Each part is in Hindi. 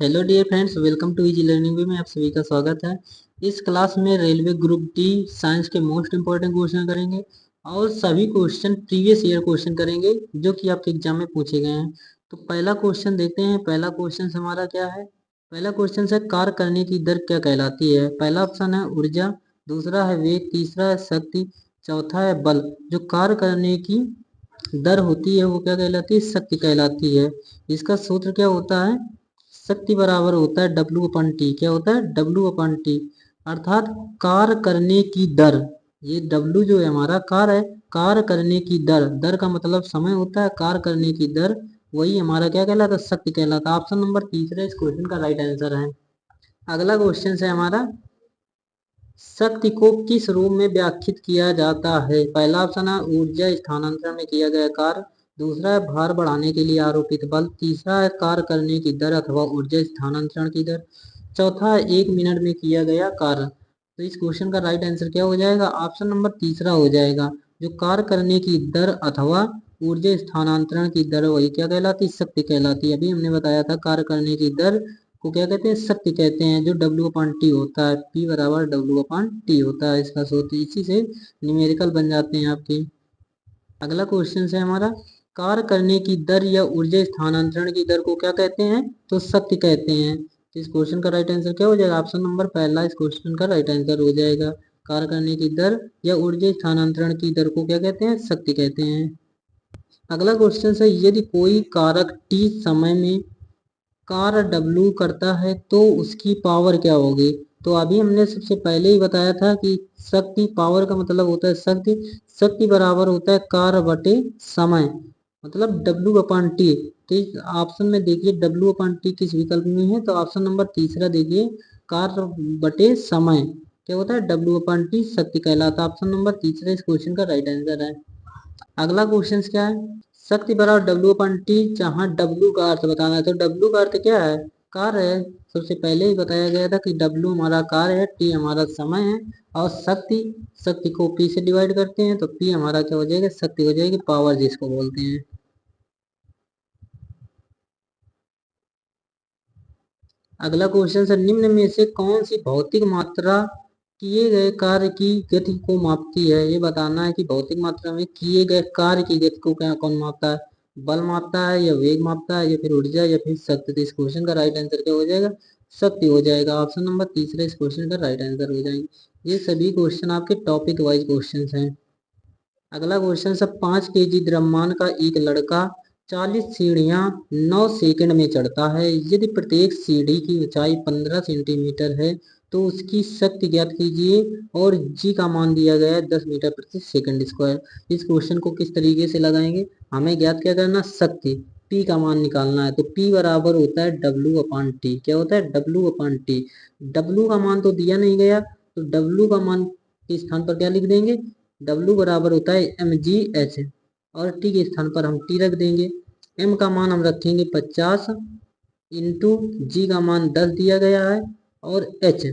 Hello dear friends, welcome to easy learning way में आप सभी का स्वागत है। इस क्लास में रेलवे ग्रुप डी साइंस के मोस्ट इंपॉर्टेंट क्वेश्चन करेंगे और सभी क्वेश्चन प्रीवियस ईयर क्वेश्चन करेंगे जो कि आपके एग्जाम में पूछे गए हैं। तो पहला क्वेश्चन देखते हैं। पहला क्वेश्चन हमारा क्या है? पहला क्वेश्चन है कार्य करने की दर क्या कहलाती है। पहला ऑप्शन है ऊर्जा, दूसरा है वेग, तीसरा है शक्ति, चौथा है बल। जो कार्य करने की दर होती है वो क्या कहलाती है? शक्ति कहलाती है। इसका सूत्र क्या होता है? शक्ति बराबर होता है W/T। क्या होता है? W/T। अर्थात कार्य करने की दर, ये W जो है हमारा कार्य है, कार्य करने की दर, दर का मतलब समय होता है, कार्य करने की दर वही हमारा क्या कहलाता है? शक्ति कहलाता है। ऑप्शन नंबर तीसरा इस क्वेश्चन का राइट आंसर है। अगला क्वेश्चन है हमारा, शक्ति को किस रूप में व्याख्यात किया जाता है। पहला ऑप्शन है ऊर्जा स्थानांतरण में किया गया कार्य, दूसरा है भार बढ़ाने के लिए आरोपित बल, तीसरा है कार्य करने की दर अथवा ऊर्जा स्थानांतरण की दर, चौथा है 1 मिनट में किया गया कार्य। तो इस क्वेश्चन का राइट आंसर क्या हो जाएगा? ऑप्शन नंबर तीसरा हो जाएगा। जो कार्य करने की दर अथवा ऊर्जा स्थानांतरण की दर वही क्या कहलाती है? शक्ति कहलाती है। अभी हमने बताया था कार्य करने की दर को क्या कहते हैं? शक्ति कहते हैं। जो W/T होता है, P बराबर W/T होता है इसका सूत्र। इसी से न्यूमेरिकल बन जाते हैं आपके। अगला क्वेश्चन है हमारा, कार्य करने की दर या ऊर्जा स्थानांतरण की दर को क्या कहते हैं? तो शक्ति कहते हैं। तो इस क्वेश्चन का राइट आंसर क्या हो जाएगा? ऑप्शन नंबर पहला इस क्वेश्चन का राइट आंसर हो जाएगा। कार्य करने की दर या ऊर्जा स्थानांतरण की दर को क्या कहते हैं? शक्ति कहते हैं। अगला क्वेश्चन है, यदि कोई कारक T समय में कार्य W करता है तो उसकी पावर क्या होगी? तो अभी हमने सबसे पहले ही बताया था कि शक्ति, पावर का मतलब होता है शक्ति, शक्ति बराबर होता है कार्य बटे समय, मतलब W/T। तो इस ऑप्शन में देखिए W/T किस विकल्प में है? तो ऑप्शन नंबर तीसरा देखिए, कार्य बटे समय क्या होता है? W/T शक्ति कहलाता है। ऑप्शन नंबर तीसरा इस क्वेश्चन का राइट आंसर है। अगला क्वेश्चन क्या है? शक्ति बराबर W/T, जहाँ W का अर्थ बताना है। तो W का अर्थ क्या है? कार्य है। सबसे पहले ही बताया गया था कि W हमारा कार्य है, T हमारा समय है, और शक्ति, शक्ति को P से डिवाइड करते हैं तो P हमारा क्या हो जाएगा? शक्ति हो जाएगी, पावर जिसको बोलते हैं। अगला क्वेश्चन है, निम्न में से कौन सी भौतिक मात्रा किए गए कार्य की गति को मापती है? ये बताना है कि भौतिक मात्रा में किए गए कार्य की गति को क्या कौन मापता है? बल मापता है या वेग मापता है या फिर ऊर्जा या फिर शक्ति? तो इस क्वेश्चन का राइट आंसर क्या हो जाएगा? शक्ति हो जाएगा। ऑप्शन नंबर तीसरा इस क्वेश्चन का राइट आंसर हो जाएंगे। ये सभी क्वेश्चन आपके टॉपिक वाइज क्वेश्चन हैं। अगला क्वेश्चन है, 5 kg द्रव्यमान का एक लड़का 40 सीढ़ियां 9 सेकंड में चढ़ता है। यदि प्रत्येक सीढ़ी की ऊंचाई 15 सेंटीमीटर है तो उसकी शक्ति ज्ञात कीजिए और जी का मान दिया गया है 10 मीटर प्रति सेकंड स्क्वायर। इस क्वेश्चन को किस तरीके से लगाएंगे? हमें ज्ञात क्या करना? शक्ति, P का मान निकालना है। तो P बराबर होता है W/T। क्या होता है? W/T। W का मान तो दिया नहीं गया, तो W का मान के स्थान पर क्या लिख देंगे? W बराबर होता है mgh, और T के स्थान पर हम T रख देंगे। M का मान हम रखेंगे 50 इंटू जी का मान 10 दिया गया है, और H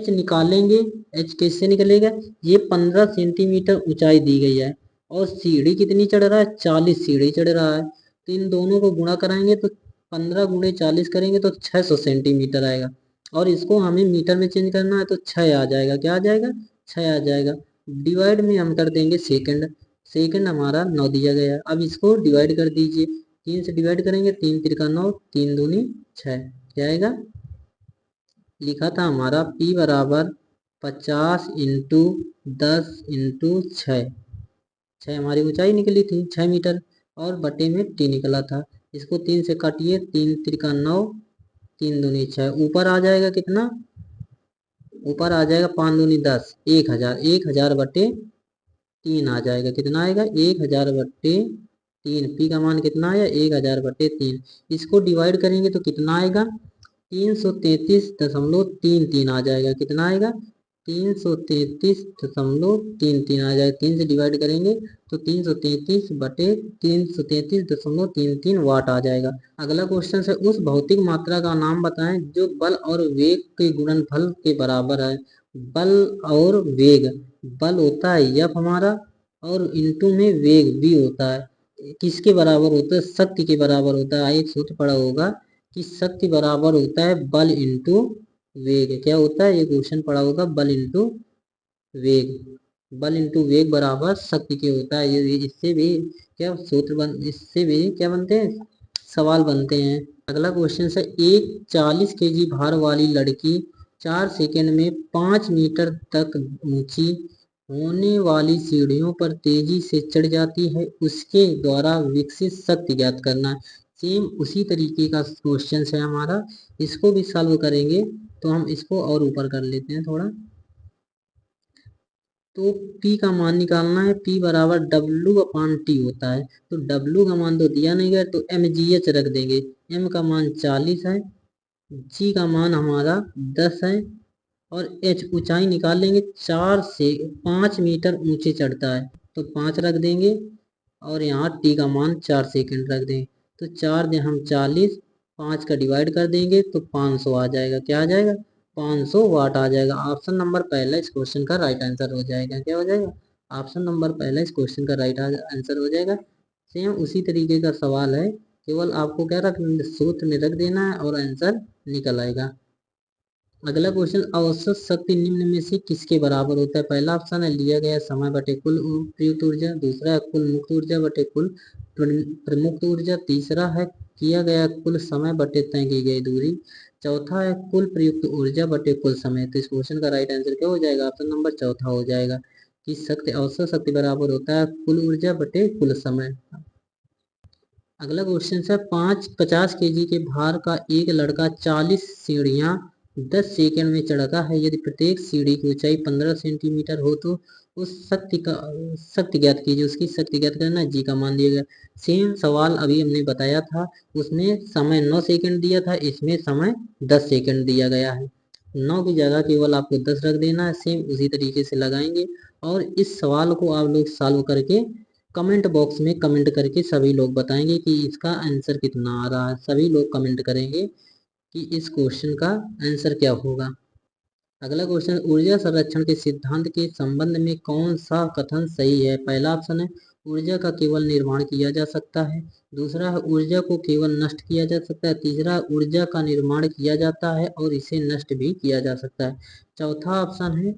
निकालेंगे। H कैसे निकलेगा? ये 15 सेंटीमीटर ऊंचाई दी गई है और सीढ़ी कितनी चढ़ रहा है? 40 सीढ़ी चढ़ रहा है। तो इन दोनों को गुणा कराएंगे तो 15 गुणे 40 करेंगे तो 600 सेंटीमीटर आएगा, और इसको हमें मीटर में चेंज करना है तो 6 आ जाएगा। क्या आ जाएगा? 6 आ जाएगा। डिवाइड में हम कर देंगे सेकंड, सेकंड हमारा 9 दिया गया। अब इसको डिवाइड कर दीजिए, 3 से डिवाइड करेंगे, 3 तिरका 9, 3 दूनी 6। क्या आएगा? लिखा था हमारा P बराबर 50 इंटू 10 इंटू 6। 6 हमारी ऊंचाई निकली थी 6 मीटर, और बटे में T निकला था। इसको 3 से काटिए, 3 तिरका 9, 3 दूनी 6। ऊपर आ जाएगा कितना? ऊपर आ जाएगा 5 दूनी 10, 1000, 1000 बटे 3 आ जाएगा। कितना आएगा? 1000 बटे 3। P का मान कितना आया? 1000 बटे 3। इसको डिवाइड करेंगे तो कितना आएगा? 333.33 आ जाएगा। कितना आएगा? 333.33 आ जाएगा। 3 से डिवाइड करेंगे तो 333 बटे 333.33 वाट आ जाएगा। अगला क्वेश्चन है, उस भौतिक मात्रा का नाम बताएं जो बल और वेग के गुणनफल के बराबर है। बल और वेग, बल होता है F हमारा, और इंटू में वेग V होता है। किसके बराबर होता है? शक्ति के बराबर होता है। एक सूत्र पढ़ा होगा कि शक्ति बराबर होता है बल इंटू वेग। क्या होता है, ये क्वेश्चन पढ़ा होगा, बल इंटू वेग। बल इंटू वेग बराबर शक्ति के होता है। ये इससे भी क्या इससे भी क्या बनते हैं, सवाल बनते हैं। अगला क्वेश्चन है, एक 40 केजी भार वाली लड़की 4 सेकंड में 5 मीटर तक ऊंची होने वाली सीढ़ियों पर तेजी से चढ़ जाती है, उसके द्वारा विकसित शक्ति ज्ञात करना। सेम उसी तरीके का क्वेश्चन है हमारा, इसको भी सॉल्व करेंगे। तो हम इसको और ऊपर कर लेते हैं थोड़ा। तो P का मान निकालना है, P बराबर W/T होता है। तो W का मान तो दिया नहीं गया, तो mgh रख देंगे। M का मान 40 है, G का मान हमारा 10 है, और H ऊंचाई निकाल लेंगे। 4 से 5 मीटर ऊंचे चढ़ता है, तो 5 रख देंगे, और यहाँ T का मान 4 सेकंड रख देंगे। तो 4 दे हम 40, 5 का डिवाइड कर देंगे तो 500 आ जाएगा। क्या आ जाएगा, 500 वाट आ जाएगा। ऑप्शन नंबर पहला इस क्वेश्चन का राइट आंसर हो जाएगा। क्या हो जाएगा, ऑप्शन नंबर पहला इस क्वेश्चन का राइट आंसर हो जाएगा। सेम उसी तरीके का सवाल है, केवल आपको क्या रख सूत्र में रख देना है और आंसर निकल आएगा। अगला क्वेश्चन, औसत शक्ति निम्न में से किसके बराबर होता है। पहला ऑप्शन है लिया गया समय बटे कुल प्रयुक्त ऊर्जा, दूसरा है कुल मुक्त ऊर्जा बटे कुल प्रमुक्त ऊर्जा, तीसरा है किया गया कुल समय बटे तय की गई दूरी, चौथा है कुल प्रयुक्त ऊर्जा बटे कुल समय। तो इस क्वेश्चन का राइट आंसर क्या हो जाएगा, ऑप्शन नंबर चौथा हो जाएगा कि शक्ति औसत शक्ति बराबर होता है कुल ऊर्जा बटे कुल समय। अगला क्वेश्चन है, 50 केजी के भार का एक लड़का 40 सीढ़ियां 10 सेकंड में चढ़ता है। यदि प्रत्येक सीढ़ी की ऊंचाई 15 सेंटीमीटर हो तो उस शक्ति ज्ञात कीजिए। उसकी शक्ति ज्ञात करना, जी का मान दिया गया। सेम सवाल अभी हमने बताया था, उसमें समय 9 सेकंड दिया था, इसमें समय 10 सेकंड दिया गया है। 9 की जगह केवल आपको 10 रख देना है। सेम उसी तरीके से लगाएंगे, और इस सवाल को आप लोग सॉल्व करके कमेंट बॉक्स में कमेंट करके सभी लोग बताएंगे कि इसका आंसर कितना आ रहा है। सभी लोग कमेंट करेंगे कि इस क्वेश्चन का आंसर क्या होगा। अगला क्वेश्चन, ऊर्जा संरक्षण के सिद्धांत के संबंध में कौन सा कथन सही है। पहला ऑप्शन है ऊर्जा का केवल निर्माण किया जा सकता है, दूसरा है ऊर्जा को केवल नष्ट किया जा सकता है, तीसरा ऊर्जा का निर्माण किया जाता है और इसे नष्ट भी किया जा सकता है, चौथा ऑप्शन है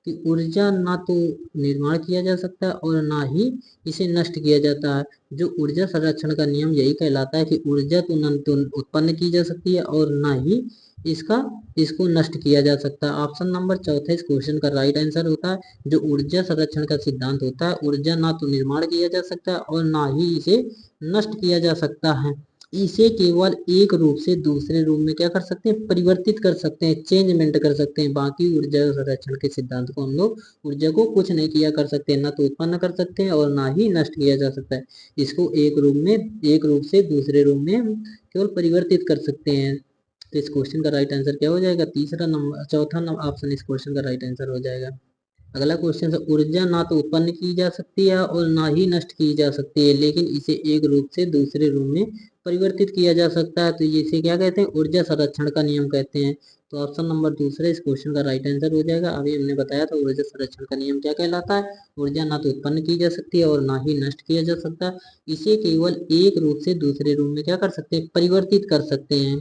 कि ऊर्जा ना तो निर्माण किया जा सकता है और ना ही इसे नष्ट किया जाता है। जो ऊर्जा संरक्षण का नियम यही कहलाता है कि ऊर्जा तो न तो उत्पन्न की जा सकती है और ना ही इसको नष्ट किया जा सकता है। ऑप्शन नंबर चौथा इस क्वेश्चन का राइट आंसर होता है। जो ऊर्जा संरक्षण का सिद्धांत होता है, ऊर्जा ना तो निर्माण किया जा सकता है और ना ही इसे नष्ट किया जा सकता है, इसे केवल एक रूप से दूसरे रूप में क्या कर सकते हैं, परिवर्तित कर सकते हैं, चेंजमेंट कर सकते हैं। बाकी ऊर्जा संरक्षण के सिद्धांत को हम लोग ऊर्जा को कुछ नहीं किया कर सकते, ना तो उत्पन्न कर सकते हैं और ना ही नष्ट किया जा सकता है। इसको एक रूप से दूसरे रूप में केवल परिवर्तित कर सकते हैं। तो इस क्वेश्चन का राइट आंसर क्या हो जाएगा, चौथा नंबर ऑप्शन इस क्वेश्चन का राइट आंसर हो जाएगा। अगला क्वेश्चन है, ऊर्जा ना तो उत्पन्न की जा सकती है और ना ही नष्ट की जा सकती है, लेकिन इसे एक रूप से दूसरे रूप में परिवर्तित किया जा सकता है। तो इसे क्या कहते हैं, ऊर्जा संरक्षण का नियम कहते हैं। तो ऑप्शन नंबर दूसरा इस क्वेश्चन का राइट आंसर हो जाएगा। अभी हमने बताया था ऊर्जा संरक्षण का नियम क्या कहलाता है, ऊर्जा ना तो उत्पन्न की जा सकती है और ना ही नष्ट किया जा सकता, इसे केवल एक रूप से दूसरे रूप में क्या कर सकते हैं, परिवर्तित कर सकते हैं।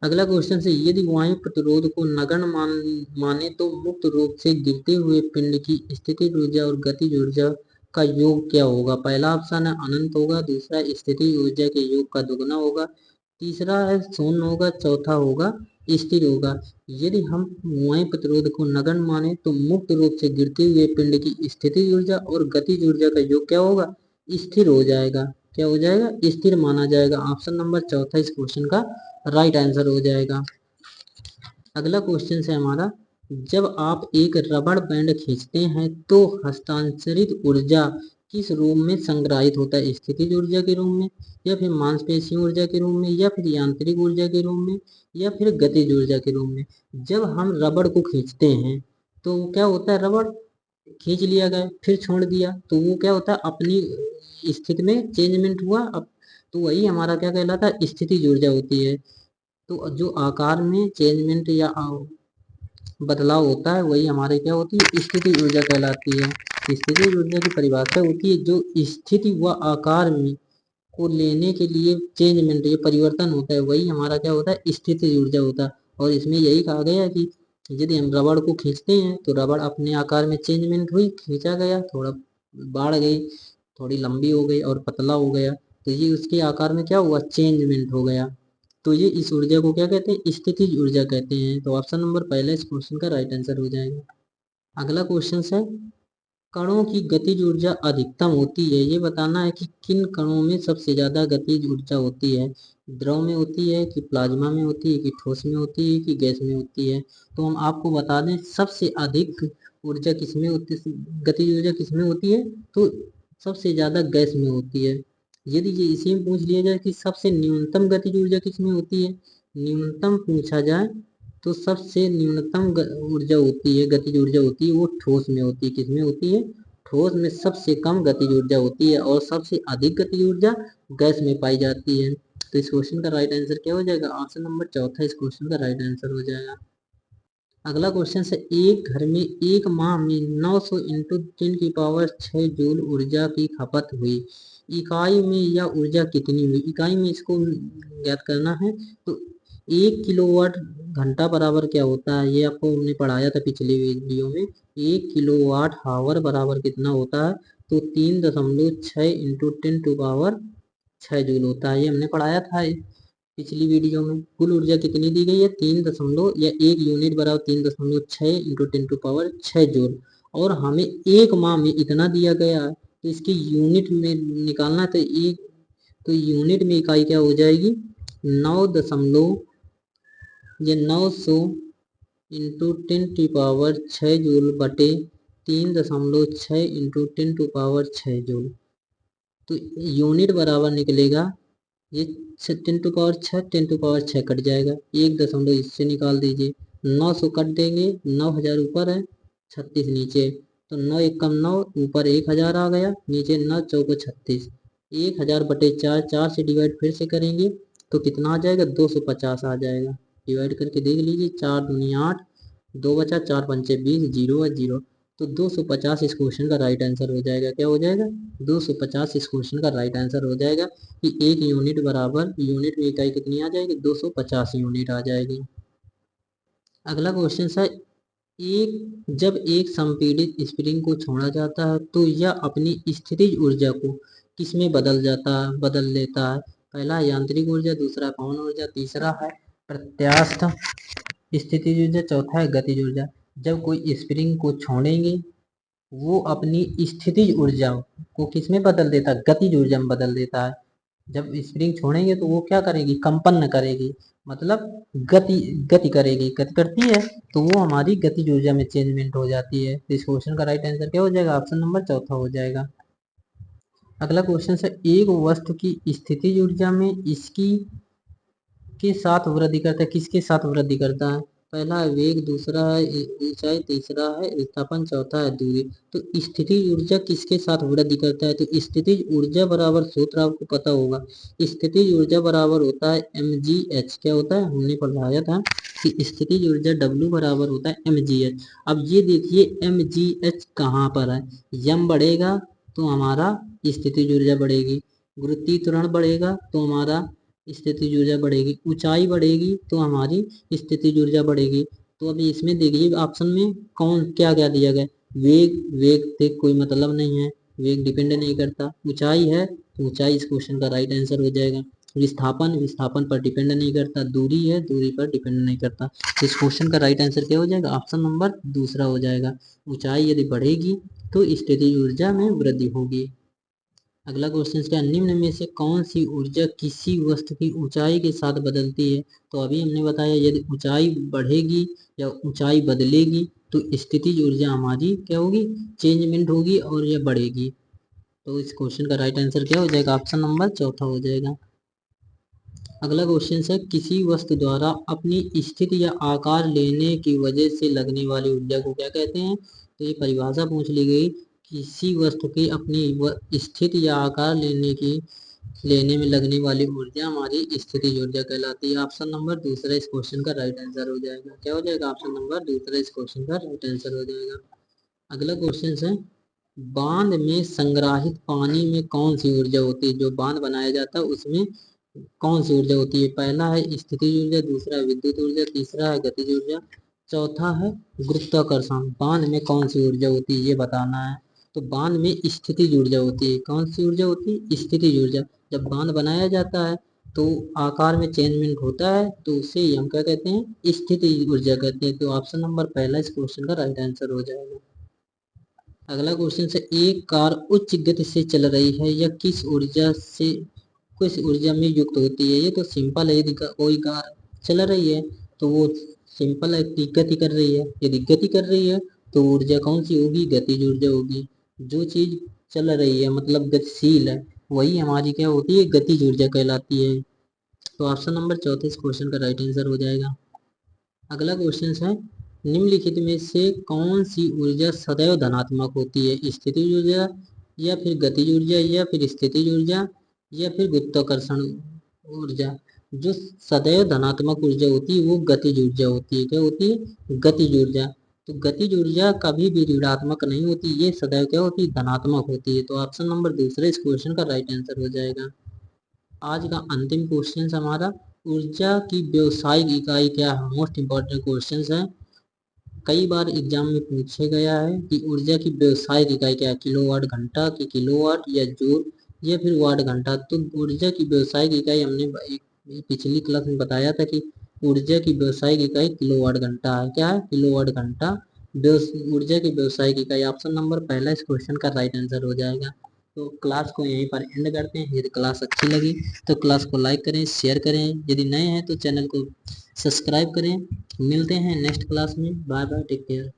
अगला क्वेश्चन से, यदि वायु प्रतिरोध को नगण्य माने तो मुक्त रूप से गिरते हुए पिंड की स्थितिज ऊर्जा और गतिज ऊर्जा का योग क्या होगा। पहला ऑप्शन है अनंत होगा, दूसरा स्थितिज ऊर्जा के योग का दुगना होगा, तीसरा है शून्य होगा, चौथा होगा स्थिर होगा। यदि हम वायु प्रतिरोध को नगण्य माने तो मुक्त रूप से गिरते हुए पिंड की स्थितिज ऊर्जा और गतिज ऊर्जा का योग क्या होगा, स्थिर हो जाएगा। क्या हो जाएगा, स्थिर माना जाएगा। ऑप्शन नंबर चौथा इस क्वेश्चन का राइट आंसर हो जाएगा। अगला क्वेश्चन है हमारा, जब आप एक रबड़ बैंड खींचते हैं तो हस्तांतरित ऊर्जा किस रूप में संग्रहित होता है, स्थितिज ऊर्जा के रूप में, या फिर मांसपेशी ऊर्जा के रूप में, या फिर यांत्रिक ऊर्जा के रूप में, या फिर गतिज ऊर्जा के रूप में। जब हम रबड़ को खींचते हैं तो क्या होता है, रबड़ खींच लिया गया फिर छोड़ दिया तो वो क्या होता है, अपनी स्थिति में चेंजमेंट हुआ। अब तो वही हमारा क्या कहलाता है, स्थितिज ऊर्जा होती है। तो जो आकार में चेंजमेंट या बदलाव होता है वही हमारे क्या होती है, स्थिति ऊर्जा कहलाती है। स्थिति ऊर्जा की परिभाषा होती है जो स्थिति व आकार में को लेने के लिए चेंजमेंट, ये परिवर्तन होता है, वही हमारा क्या होता है, स्थितिज ऊर्जा होता है। और इसमें यही कहा गया कि यदि हम रबड़ को खींचते हैं तो रबड़ अपने आकार में चेंजमेंट हुई, खींचा गया, थोड़ा बढ़ गई, थोड़ी लंबी हो गई और पतला हो गया, तो ये उसके आकार में क्या हुआ, चेंजमेंट हो गया। तो ये इस ऊर्जा को क्या कहते हैं, स्थितिज ऊर्जा कहते हैं। तो ऑप्शन नंबर पहला इस क्वेश्चन का राइट आंसर हो जाएगा। अगला क्वेश्चन है, कणों की गतिज ऊर्जा अधिकतम होती है, ये बताना है कि किन कणों में सबसे ज्यादा गतिज ऊर्जा होती है। द्रव में होती है कि प्लाज्मा में होती है कि ठोस में होती है कि गैस में होती है। तो हम आपको बता दें सबसे अधिक ऊर्जा किसमें होती है, गतिज ऊर्जा किसमें होती है, तो सबसे ज्यादा गैस में होती है। यदि ये इसी में पूछ लिया जाए कि सबसे न्यूनतम गतिज ऊर्जा किसमें होती है, न्यूनतम पूछा जाए तो सबसे न्यूनतम ऊर्जा होती है, गतिज ऊर्जा होती है, वो ठोस में होती है। किसमें होती है, ठोस में सबसे कम गतिज ऊर्जा होती है और सबसे अधिक गतिज ऊर्जा गैस में पाई जाती है। तो इस क्वेश्चन का राइट आंसर क्या हो जाएगा, ऑप्शन नंबर चौथा इस क्वेश्चन का राइट आंसर हो जाएगा। अगला क्वेश्चन है, एक घर में एक माह में 900 इंटू 10⁶ जूल ऊर्जा की खपत हुई, इकाई में यह ऊर्जा कितनी हुई। इकाई में इसको ज्ञात करना है। तो 1 किलोवाट घंटा बराबर क्या होता है, ये आपको हमने पढ़ाया था पिछले वीडियो में। 1 किलोवाट बराबर कितना होता है, तो 3.6 इंटू 10⁶ जूल होता है, ये हमने पढ़ाया था पिछली वीडियो में। कुल ऊर्जा कितनी दी गई है, 1 बराबर 3.6 इंटू 10⁶ जूल, और हमें एक माह में इतना दिया गया है, तो इसकी यूनिट में निकालना है। तो यूनिट में इकाई क्या हो जाएगी, 900 इंटू 10⁶ जूल बटे 3.6 इंटू 10⁶ जूल। तो यूनिट बराबर निकलेगा, ये 10⁶ कट जाएगा, 1 दशमलव इससे निकाल दीजिए, 900 कट देंगे, 9000 ऊपर है, 36 नीचे, तो 9 एकम 9, ऊपर 1000 आ गया, नीचे 9 चौको 36, 1000 बटे 4, 4 से डिवाइड फिर से करेंगे तो कितना आ जाएगा, 250 आ जाएगा। डिवाइड करके देख लीजिए, 4 दूनी 8, 2 बचा, 4 पंचे 20, जीरो है जीरो। तो 250 इस क्वेश्चन का राइट आंसर हो जाएगा। क्या हो जाएगा, 250 इस क्वेश्चन का राइट आंसर हो जाएगा कि एक यूनिट बराबर, यूनिट में इकाई कितनी आ जाएगी, 250 यूनिट आ जाएगी। अगला क्वेश्चन है, जब एक संपीड़ित स्प्रिंग को छोड़ा जाता है तो यह अपनी स्थितिज ऊर्जा को किसमें बदल लेता है। पहला यांत्रिक ऊर्जा, दूसरा पवन ऊर्जा, तीसरा है प्रत्यास्थ स्थितिज ऊर्जा, चौथा है गतिज ऊर्जा। जब कोई स्प्रिंग को छोड़ेंगे वो अपनी स्थितिज ऊर्जा को किसमें बदल देता है, गतिज ऊर्जा में बदल देता है। जब स्प्रिंग छोड़ेंगे तो वो क्या करेगी, कंपन करेगी, मतलब गति गति करेगी, गति करती है, तो वो हमारी गतिज ऊर्जा में चेंजमेंट हो जाती है। तो इस क्वेश्चन का राइट आंसर क्या हो जाएगा, ऑप्शन नंबर चौथा हो जाएगा। अगला क्वेश्चन है, एक वस्तु की स्थितिज ऊर्जा में इसकी के साथ वृद्धि करता है, किसके साथ वृद्धि करता है। पहला है वेग, दूसरा है ऊंचाई, तीसरा है विस्थापन, चौथा है दूरी। तो स्थितिज ऊर्जा किसके साथ वृद्धि करता है, तो स्थितिज ऊर्जा बराबर सूत्र आपको पता होगा, स्थितिज ऊर्जा बराबर होता है mgh। क्या होता है, हमने पढ़ाया था कि स्थितिज ऊर्जा W बराबर होता है mgh। अब ये देखिए mgh कहाँ पर है, यम बढ़ेगा तो हमारा स्थितिज ऊर्जा बढ़ेगी, गुरुत्वीय त्वरण बढ़ेगा तो हमारा स्थितिज ऊर्जा बढ़ेगी, ऊंचाई बढ़ेगी तो हमारी स्थितिज ऊर्जा बढ़ेगी। तो अभी इसमें देखिए ऑप्शन में कौन क्या क्या दिया गया, वेग से कोई मतलब नहीं है, वेग डिपेंड नहीं करता, ऊंचाई है तो ऊंचाई इस क्वेश्चन का राइट आंसर हो जाएगा, विस्थापन पर डिपेंड नहीं करता, दूरी है दूरी पर डिपेंड नहीं करता। इस क्वेश्चन का राइट आंसर क्या हो जाएगा, ऑप्शन नंबर दूसरा हो जाएगा, ऊंचाई यदि बढ़ेगी तो स्थितिज ऊर्जा में वृद्धि होगी। अगला क्वेश्चन क्या, निम्न में से कौन सी ऊर्जा किसी वस्तु की ऊंचाई के साथ बदलती है। तो अभी हमने बताया यदि ऊंचाई बढ़ेगी या ऊंचाई बदलेगी तो स्थितिज ऊर्जा हमारी क्या होगी, चेंजमेंट होगी और यह बढ़ेगी। तो इस क्वेश्चन का राइट आंसर क्या हो जाएगा, ऑप्शन नंबर चौथा हो जाएगा। अगला क्वेश्चन है, किसी वस्तु द्वारा अपनी स्थिति या आकार लेने की वजह से लगने वाली ऊर्जा को क्या कहते हैं। तो ये परिभाषा पूछ ली गई, किसी वस्तु की अपनी स्थिति या आकार लेने में लगने वाली ऊर्जा हमारी स्थितिज ऊर्जा कहलाती है। ऑप्शन नंबर दूसरा इस क्वेश्चन का राइट आंसर हो जाएगा। क्या हो जाएगा, ऑप्शन नंबर दूसरा इस क्वेश्चन का राइट आंसर हो जाएगा। अगला क्वेश्चन है, बांध में संग्रहित पानी में कौन सी ऊर्जा होती है? जो बांध बनाया जाता है उसमें कौन सी ऊर्जा होती है? पहला है स्थितिज ऊर्जा, दूसरा है विद्युत ऊर्जा, तीसरा है गतिज ऊर्जा, चौथा है गुरुत्वाकर्षण। बांध में कौन सी ऊर्जा होती है ये बताना है। तो बांध में स्थितिज ऊर्जा होती है। कौन सी ऊर्जा होती है? स्थितिज ऊर्जा। जब बांध बनाया जाता है तो आकार में चेंजमेंट होता है, तो उसे ही हम क्या कहते हैं? स्थितिज ऊर्जा कहते हैं। तो ऑप्शन नंबर पहला इस क्वेश्चन का राइट आंसर हो जाएगा। अगला क्वेश्चन से, एक कार उच्च गति से चल रही है, यह किस ऊर्जा में युक्त होती है? ये तो सिंपल है। यदि कोई कार चल रही है तो वो सिंपल है कि गति कर रही है। यदि गति कर रही है तो ऊर्जा कौन सी होगी? गतिज ऊर्जा होगी। जो चीज चल रही है मतलब गतिशील है, वही हमारी क्या होती है? गतिज ऊर्जा कहलाती है। तो ऑप्शन नंबर चौथा इस क्वेश्चन का राइट आंसर हो जाएगा। अगला क्वेश्चन है, निम्नलिखित में से कौन सी ऊर्जा सदैव धनात्मक होती है? स्थितिज ऊर्जा, या फिर गतिज ऊर्जा, या फिर स्थितिज ऊर्जा, या फिर गुरुत्वाकर्षण ऊर्जा? जो सदैव धनात्मक ऊर्जा होती है वो गतिज ऊर्जा होती है। क्या होती है? गतिज ऊर्जा। तो गतिज ऊर्जा कभी भी ऋणात्मक नहीं होती, ये सदैव क्या होती है? धनात्मक होती है। तो ऑप्शन नंबर दूसरा इस क्वेश्चन का राइट आंसर हो जाएगा। आज का अंतिम क्वेश्चन हमारा, ऊर्जा की व्यावसायिक इकाई क्या है? मोस्ट इंपॉर्टेंट क्वेश्चन है। कई बार एग्जाम में पूछा गया है कि ऊर्जा की व्यावसायिक इकाई क्या है? किलोवाट घंटा की किलोवाट, या जूल, या फिर वाट घंटा? तो ऊर्जा की व्यावसायिक इकाई हमने पिछली क्लास में बताया था कि ऊर्जा की व्यावसायिक इकाई किलोवाट घंटा है। क्या है? किलोवाट घंटा ऊर्जा की व्यावसायिक इकाई। ऑप्शन नंबर पहला इस क्वेश्चन का राइट आंसर हो जाएगा। तो क्लास को यहीं पर एंड करते हैं। यदि क्लास अच्छी लगी तो क्लास को लाइक करें, शेयर करें। यदि नए हैं तो चैनल को सब्सक्राइब करें। मिलते हैं नेक्स्ट क्लास में। Bye bye, take care.